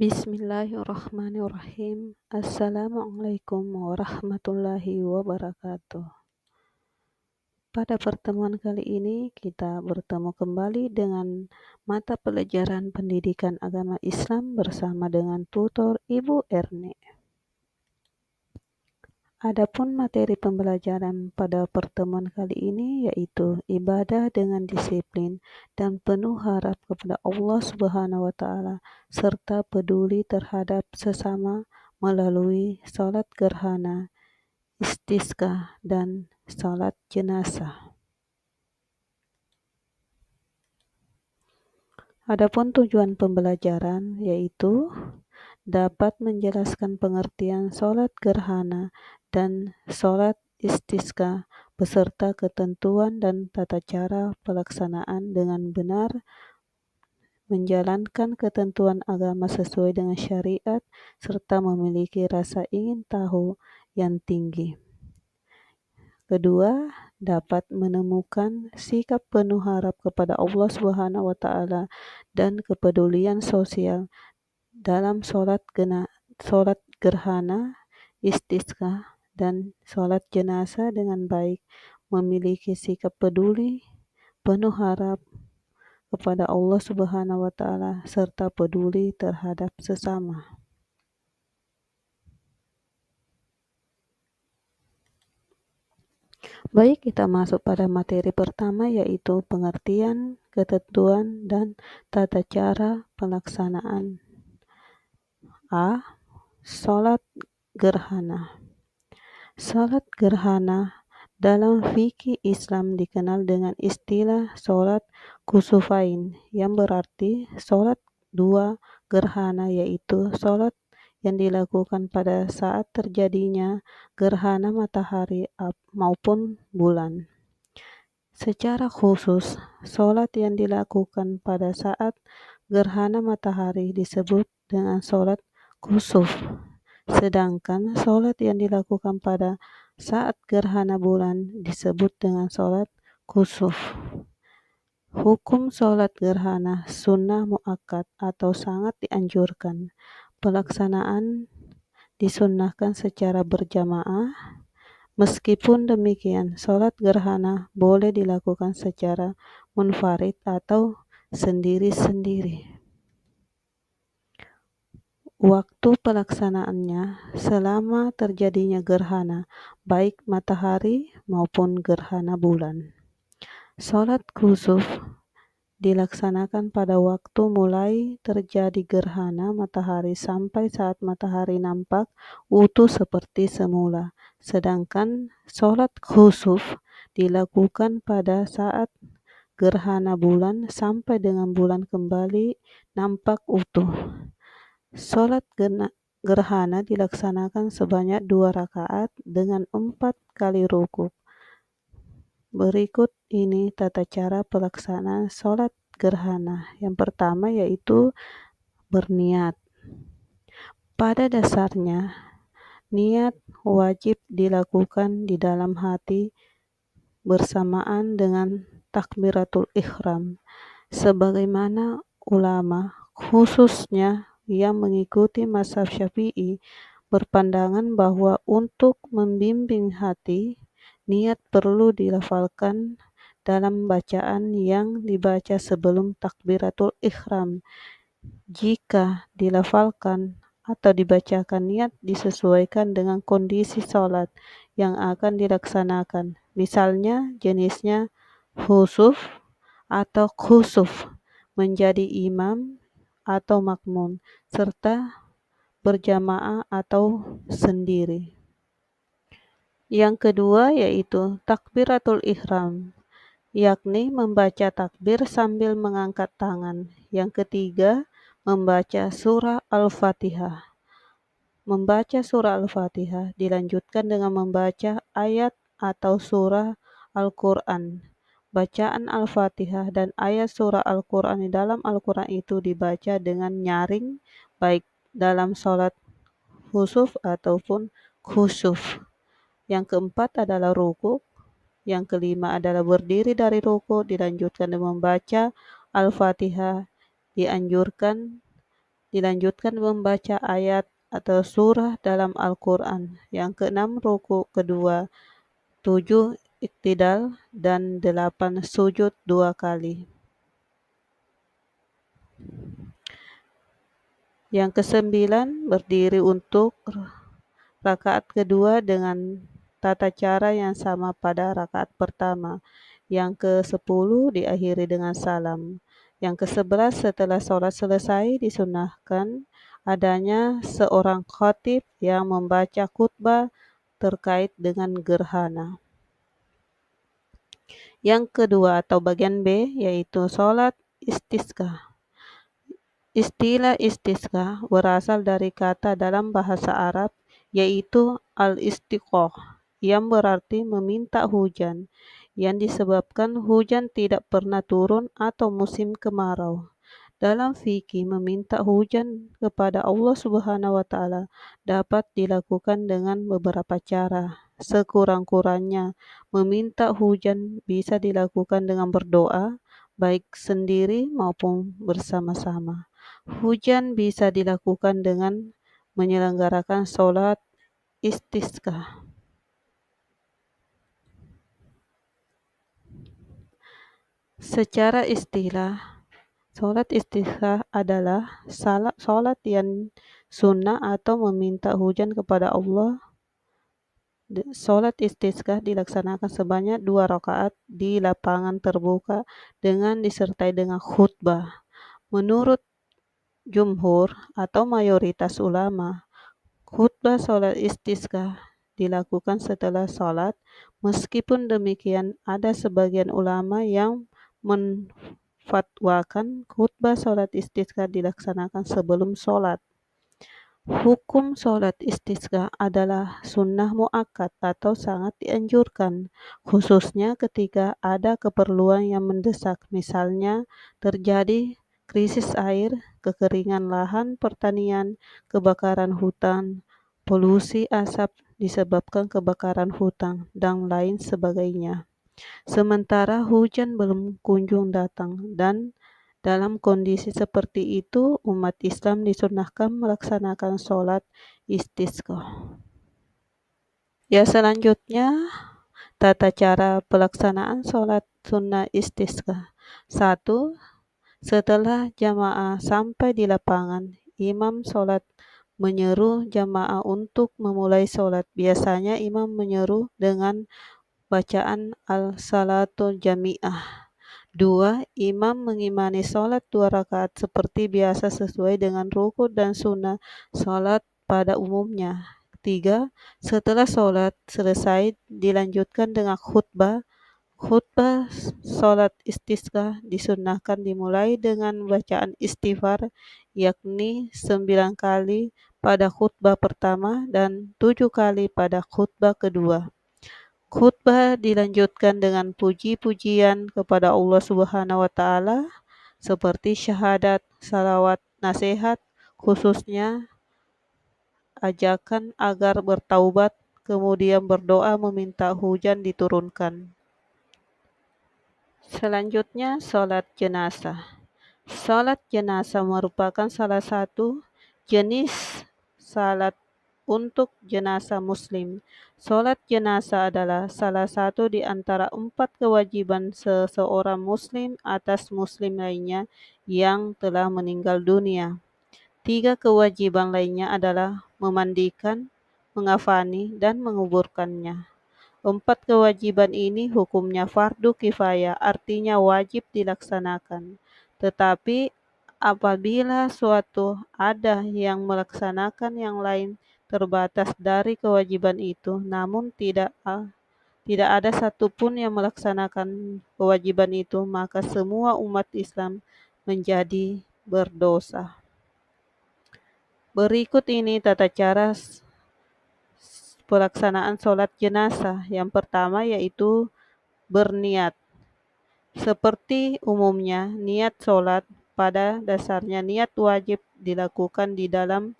Bismillahirrahmanirrahim. Assalamualaikum warahmatullahi wabarakatuh. Pada pertemuan kali ini kita bertemu kembali dengan mata pelajaran pendidikan agama Islam bersama dengan tutor Ibu Erne. Adapun materi pembelajaran pada pertemuan kali ini yaitu ibadah dengan disiplin dan penuh harap kepada Allah Subhanahu wa taala serta peduli terhadap sesama melalui salat gerhana, istisqa dan salat jenazah. Adapun tujuan pembelajaran yaitu dapat menjelaskan pengertian salat gerhana dan salat istisqa beserta ketentuan dan tata cara pelaksanaan dengan benar, menjalankan ketentuan agama sesuai dengan syariat, serta memiliki rasa ingin tahu yang tinggi. Kedua, dapat menemukan sikap penuh harap kepada Allah Subhanahu wa taala dan kepedulian sosial dalam salat gerhana, istisqa dan salat jenazah dengan baik, memiliki sikap peduli, penuh harap kepada Allah Subhanahu wa taala serta peduli terhadap sesama. Baik, kita masuk pada materi pertama yaitu pengertian, ketentuan dan tata cara pelaksanaan. A. Salat gerhana. Salat gerhana dalam fikih Islam dikenal dengan istilah salat kusufain yang berarti salat dua gerhana, yaitu salat yang dilakukan pada saat terjadinya gerhana matahari maupun bulan. Secara khusus, salat yang dilakukan pada saat gerhana matahari disebut dengan salat kusuf, sedangkan salat yang dilakukan pada saat gerhana bulan disebut dengan salat kusuf. Hukum salat gerhana sunnah muakkad atau sangat dianjurkan. Pelaksanaan disunnahkan secara berjamaah. Meskipun demikian, salat gerhana boleh dilakukan secara munfarid atau sendiri-sendiri. Waktu pelaksanaannya selama terjadinya gerhana, baik matahari maupun gerhana bulan. Salat kusuf dilaksanakan pada waktu mulai terjadi gerhana matahari sampai saat matahari nampak utuh seperti semula. Sedangkan salat khusuf dilakukan pada saat gerhana bulan sampai dengan bulan kembali nampak utuh. Salat gerhana dilaksanakan sebanyak 2 rakaat dengan 4 kali rukuk. Berikut ini tata cara pelaksanaan salat gerhana. Yang pertama yaitu berniat. Pada dasarnya, niat wajib dilakukan di dalam hati bersamaan dengan takbiratul ihram, sebagaimana ulama khususnya yang mengikuti mazhab Syafi'i berpandangan bahwa untuk membimbing hati, niat perlu dilafalkan dalam bacaan yang dibaca sebelum takbiratul ihram. Jika dilafalkan atau dibacakan, niat disesuaikan dengan kondisi salat yang akan dilaksanakan. Misalnya jenisnya khusuf atau khusuf, menjadi imam atau makmum, serta berjamaah atau sendiri. Yang kedua yaitu takbiratul ihram, yakni membaca takbir sambil mengangkat tangan. Yang ketiga, membaca surah Al-Fatihah. Membaca surah Al-Fatihah dilanjutkan dengan membaca ayat atau surah Al-Quran. Bacaan Al-Fatihah dan ayat surah Al-Quran di dalam Al-Quran itu dibaca dengan nyaring, baik dalam salat khusuf ataupun khusuf. Yang keempat adalah rukuk. Yang kelima adalah berdiri dari rukuk, dilanjutkan dengan membaca Al-Fatihah. Dianjurkan dilanjutkan membaca ayat atau surah dalam Al-Quran. Yang keenam, ruku kedua, 7 iktidal, dan 8 sujud 2 kali. Yang kesembilan, berdiri untuk rakaat kedua dengan tata cara yang sama pada rakaat pertama. Yang ke-10 diakhiri dengan salam. Yang ke-11, setelah sholat selesai disunahkan adanya seorang khatib yang membaca khutbah terkait dengan gerhana. Yang kedua atau bagian B yaitu sholat istisqa. Istilah istisqa berasal dari kata dalam bahasa Arab yaitu al-istiqoh yang berarti meminta hujan, yang disebabkan hujan tidak pernah turun atau musim kemarau. Dalam fikih, meminta hujan kepada Allah Subhanahu wa Ta'ala dapat dilakukan dengan beberapa cara. Sekurang-kurangnya, meminta hujan bisa dilakukan dengan berdoa, baik sendiri maupun bersama-sama. Hujan bisa dilakukan dengan menyelenggarakan sholat istisqa. Secara istilah, sholat istisqa adalah sholat yang sunnah atau meminta hujan kepada Allah. Sholat istisqa dilaksanakan sebanyak 2 rakaat di lapangan terbuka dengan disertai dengan khutbah. Menurut jumhur atau mayoritas ulama, khutbah sholat istisqa dilakukan setelah sholat. Meskipun demikian, ada sebagian ulama yang fatwakan khutbah sholat istisqa dilaksanakan sebelum sholat. Hukum sholat istisqa adalah sunnah muakkad atau sangat dianjurkan, khususnya ketika ada keperluan yang mendesak, misalnya terjadi krisis air, kekeringan lahan pertanian, kebakaran hutan, polusi asap disebabkan kebakaran hutan, dan lain sebagainya. Sementara hujan belum kunjung datang, dan dalam kondisi seperti itu umat Islam disunahkan melaksanakan sholat istisqa. Ya, selanjutnya tata cara pelaksanaan sholat sunnah istisqa. 1. Setelah jamaah sampai di lapangan, imam sholat menyeru jamaah untuk memulai sholat. Biasanya imam menyeru dengan bacaan al-salatu jami'ah. 2. Imam mengimani sholat 2 rakaat seperti biasa sesuai dengan rukun dan sunnah sholat pada umumnya. 3. Setelah sholat selesai dilanjutkan dengan khutbah. Khutbah sholat istisqa disunnahkan dimulai dengan bacaan istighfar, yakni 9 kali pada khutbah pertama dan 7 kali pada khutbah kedua. Khutbah dilanjutkan dengan puji-pujian kepada Allah Subhanahu wa Ta'ala seperti syahadat, salawat, nasihat, khususnya ajakan agar bertaubat, kemudian berdoa meminta hujan diturunkan. Selanjutnya, sholat jenazah. Sholat jenazah merupakan salah satu jenis salat untuk jenazah muslim. Sholat jenazah adalah salah satu di antara 4 kewajiban seseorang muslim atas muslim lainnya yang telah meninggal dunia. 3 kewajiban lainnya adalah memandikan, mengafani, dan menguburkannya. 4 kewajiban ini hukumnya fardu kifayah, artinya wajib dilaksanakan. Tetapi apabila suatu ada yang melaksanakan yang lain terbatas dari kewajiban itu, namun tidak ada satupun yang melaksanakan kewajiban itu, maka semua umat Islam menjadi berdosa. Berikut ini tata cara pelaksanaan sholat jenazah. Yang pertama yaitu berniat. Seperti umumnya, niat sholat pada dasarnya niat wajib dilakukan di dalam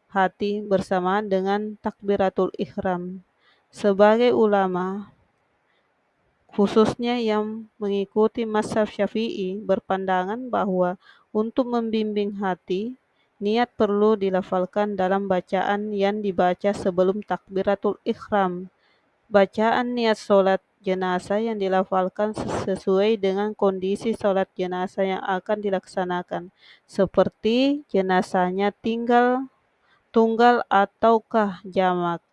hati bersamaan dengan takbiratul ihram. Sebagai ulama, khususnya yang mengikuti mazhab Syafi'i, berpandangan bahwa untuk membimbing hati Niat perlu dilafalkan dalam bacaan yang dibaca sebelum takbiratul ihram. Bacaan niat sholat jenazah yang dilafalkan sesuai dengan kondisi sholat jenazah yang akan dilaksanakan, seperti jenazahnya tunggal ataukah jamak,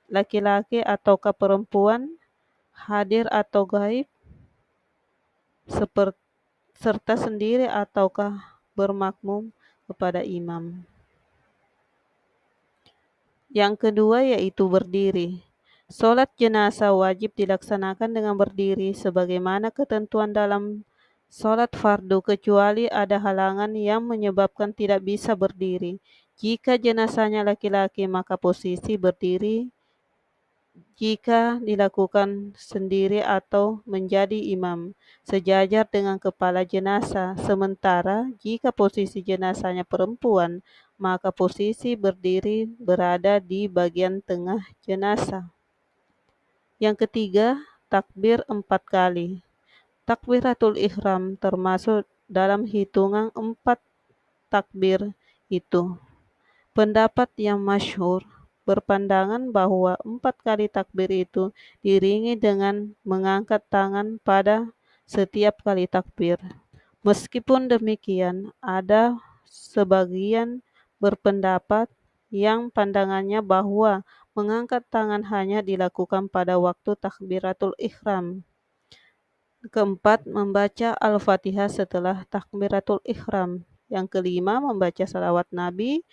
laki-laki ataukah perempuan, hadir atau gaib, serta sendiri ataukah bermakmum kepada imam. Yang kedua yaitu berdiri. Sholat jenazah wajib dilaksanakan dengan berdiri sebagaimana ketentuan dalam sholat fardu, kecuali ada halangan yang menyebabkan tidak bisa berdiri. Jika jenazahnya laki-laki maka posisi berdiri jika dilakukan sendiri atau menjadi imam sejajar dengan kepala jenazah, sementara jika posisi jenazahnya perempuan maka posisi berdiri berada di bagian tengah jenazah. Yang ketiga, takbir 4 kali. Takbiratul ihram termasuk dalam hitungan 4 takbir itu. Pendapat yang masyhur berpandangan bahwa 4 kali takbir itu diiringi dengan mengangkat tangan pada setiap kali takbir. Meskipun demikian, ada sebagian berpendapat yang pandangannya bahwa mengangkat tangan hanya dilakukan pada waktu takbiratul ihram. Keempat, membaca Al-Fatihah setelah takbiratul ihram. Yang kelima, membaca salawat Nabi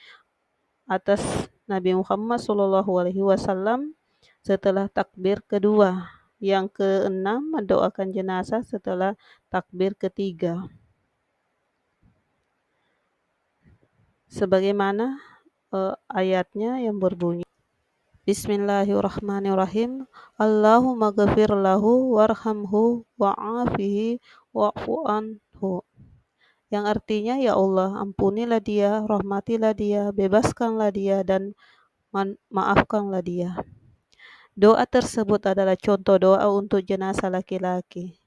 atas Nabi Muhammad SAW setelah takbir kedua. Yang keenam, mendoakan jenazah setelah takbir ketiga. Sebagaimana ayatnya yang berbunyi, Bismillahirrahmanirrahim. Allahumma ghafir lahu warhamhu wa'afihi wa'fu anhu. Yang artinya, ya Allah, ampunilah dia, rahmatilah dia, bebaskanlah dia, dan maafkanlah dia. Doa tersebut adalah contoh doa untuk jenazah laki-laki.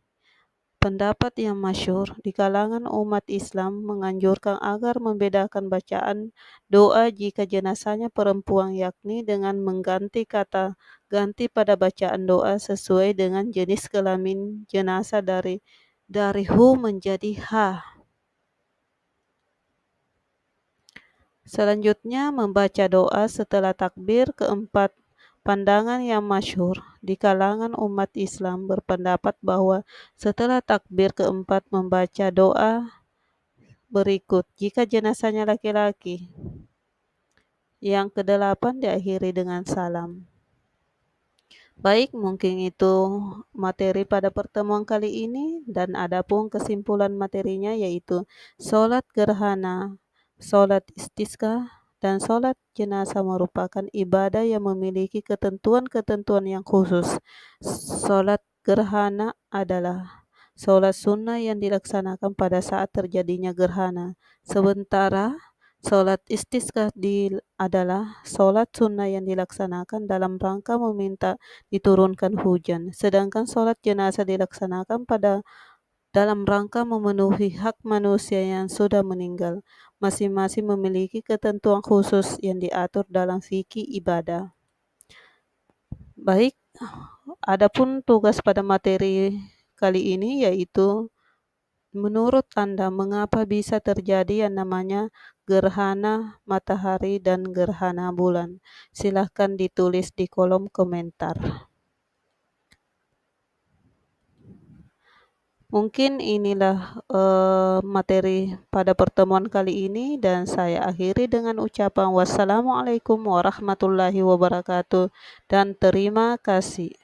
Pendapat yang masyhur di kalangan umat Islam menganjurkan agar membedakan bacaan doa jika jenazahnya perempuan, yakni dengan mengganti kata ganti pada bacaan doa sesuai dengan jenis kelamin jenazah dari hu menjadi ha. Selanjutnya, membaca doa setelah takbir keempat. Pandangan yang masyhur di kalangan umat Islam berpendapat bahwa setelah takbir keempat membaca doa berikut jika jenazahnya laki-laki. Yang kedelapan diakhiri dengan salam. Baik, mungkin itu materi pada pertemuan kali ini, dan adapun kesimpulan materinya yaitu sholat gerhana, sholat istisqa, dan sholat jenazah merupakan ibadah yang memiliki ketentuan-ketentuan yang khusus. Sholat gerhana adalah sholat sunnah yang dilaksanakan pada saat terjadinya gerhana, sementara sholat istisqa adalah sholat sunnah yang dilaksanakan dalam rangka meminta diturunkan hujan, sedangkan sholat jenazah dilaksanakan dalam rangka memenuhi hak manusia yang sudah meninggal. Masing-masing memiliki ketentuan khusus yang diatur dalam fikih ibadah. Baik, adapun tugas pada materi kali ini yaitu, menurut Anda mengapa bisa terjadi yang namanya gerhana matahari dan gerhana bulan? Silahkan ditulis di kolom komentar. Mungkin inilah materi pada pertemuan kali ini, dan saya akhiri dengan ucapan wassalamualaikum warahmatullahi wabarakatuh dan terima kasih.